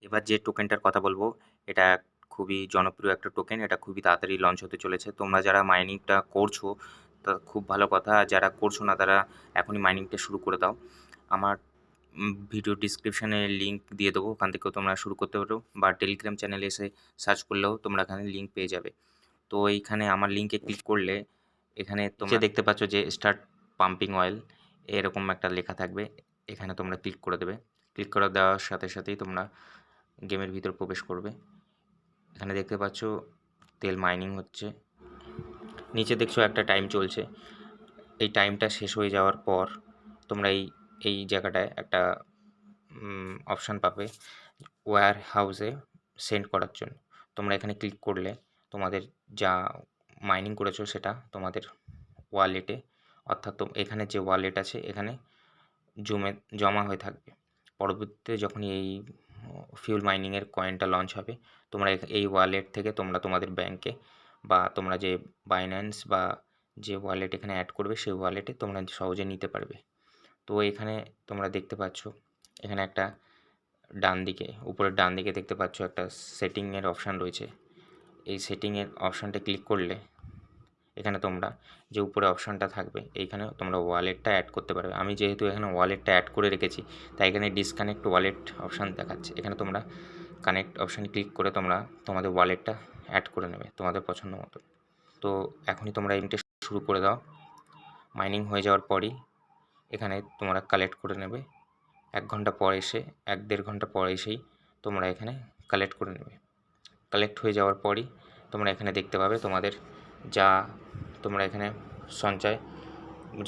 এবার যে টোকেনটার কথা বলবো, এটা খুবই জনপ্রিয় একটা টোকেন। এটা খুবই তাড়াতাড়ি লঞ্চ হতে চলেছে। তোমরা যারা মাইনিংটা করছো, তা খুব ভালো কথা। আর যারা করছো না, তারা এখনই মাইনিংটা শুরু করে দাও। আমার ভিডিও ডিসক্রিপশানে লিঙ্ক দিয়ে দেবো, ওখান থেকেও তোমরা শুরু করতে পারো, বা টেলিগ্রাম চ্যানেলে এসে সার্চ করলেও তোমরা এখানে লিঙ্ক পেয়ে যাবে। তো এইখানে আমার লিঙ্কে ক্লিক করলে এখানে তোমরা দেখতে পাচ্ছ যে স্টার্ট পাম্পিং অয়েল এরকম একটা লেখা থাকবে। এখানে তোমরা ক্লিক করে দেবে। ক্লিক করে দেওয়ার সাথে সাথেই তোমরা গেমের ভিতর প্রবেশ করবে। এখানে দেখতে পাচ্ছ তেল মাইনিং হচ্ছে। নিচে দেখছো একটা টাইম চলছে। এই টাইমটা শেষ হয়ে যাওয়ার পর তোমরা এই জায়গাটায় একটা অপশান পাবে ওয়্যার হাউসে সেন্ড করার জন্য। তোমরা এখানে ক্লিক করলে তোমাদের যা মাইনিং করেছো সেটা তোমাদের ওয়ালেটে, অর্থাৎ এখানে যে ওয়ালেট আছে এখানে জমা হয়ে থাকবে। পরবর্তীতে যখনই এই ফিউল মাইনিংয়ের কয়েনটা লঞ্চ হবে, তোমরা এই ওয়ালেট থেকে তোমরা তোমাদের ব্যাংকে বা তোমরা যে বাইন্যান্স বা যে ওয়ালেট এখানে অ্যাড করবে সেই ওয়ালেটে তোমরা সহজে নিতে পারবে। তো এখানে তোমরা দেখতে পাচ্ছ এখানে একটা উপরের ডান দিকে দেখতে পাচ্ছ একটা সেটিংয়ের অপশান রয়েছে। এই সেটিংয়ের অপশানটা ক্লিক করলে এখানে তোমরা যে উপরে অপশানটা থাকবে এইখানে তোমরা ওয়ালেটটা অ্যাড করতে পারবে। আমি যেহেতু এখানে ওয়ালেটটা অ্যাড করে রেখেছি, তাই এখানে ডিসকানেক্ট ওয়ালেট অপশান দেখাচ্ছে। এখানে তোমরা কানেক্ট অপশানে ক্লিক করে তোমরা তোমাদের ওয়ালেটটা অ্যাড করে নেবে তোমাদের পছন্দ মতো। তো এখনই তোমরা এইটা শুরু করে দাও। মাইনিং হয়ে যাওয়ার পরই এখানে তোমরা কালেক্ট করে নেবে। 1 ঘন্টা পর এসে 1-1.5 ঘন্টা পর এসেই তোমরা এখানে কালেক্ট করে নেবে। কালেক্ট হয়ে যাওয়ার পরই তোমরা এখানে দেখতে পাবে তোমাদের যা তোমরা এখানে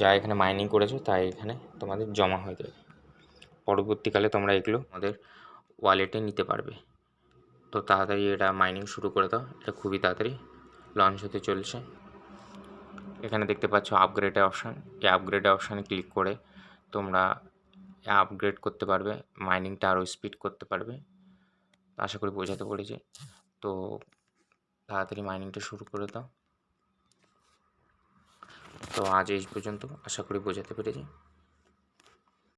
যা এখানে মাইনিং করেছো তাই এখানে তোমাদের জমা হয়ে যাবে। পরবর্তীকালে তোমরা এগুলো তোমাদের ওয়ালেটে নিতে পারবে। তো তাড়াতাড়ি এটা মাইনিং শুরু করে দাও। এটা খুবই তাড়াতাড়ি লঞ্চ হতে চলছে। এখানে দেখতে পাচ্ছ আপগ্রেডের অপশান। এই আপগ্রেডের অপশানে ক্লিক করে তোমরা আপগ্রেড করতে পারবে, মাইনিংটা আরও স্পিড করতে পারবে। আশা করি বোঝাতে পেরেছি। তো তাড়াতাড়ি মাইনিংটা শুরু করে দাও। তো আজ এই পর্যন্ত, আশা করি বোঝাতে পেরেছি।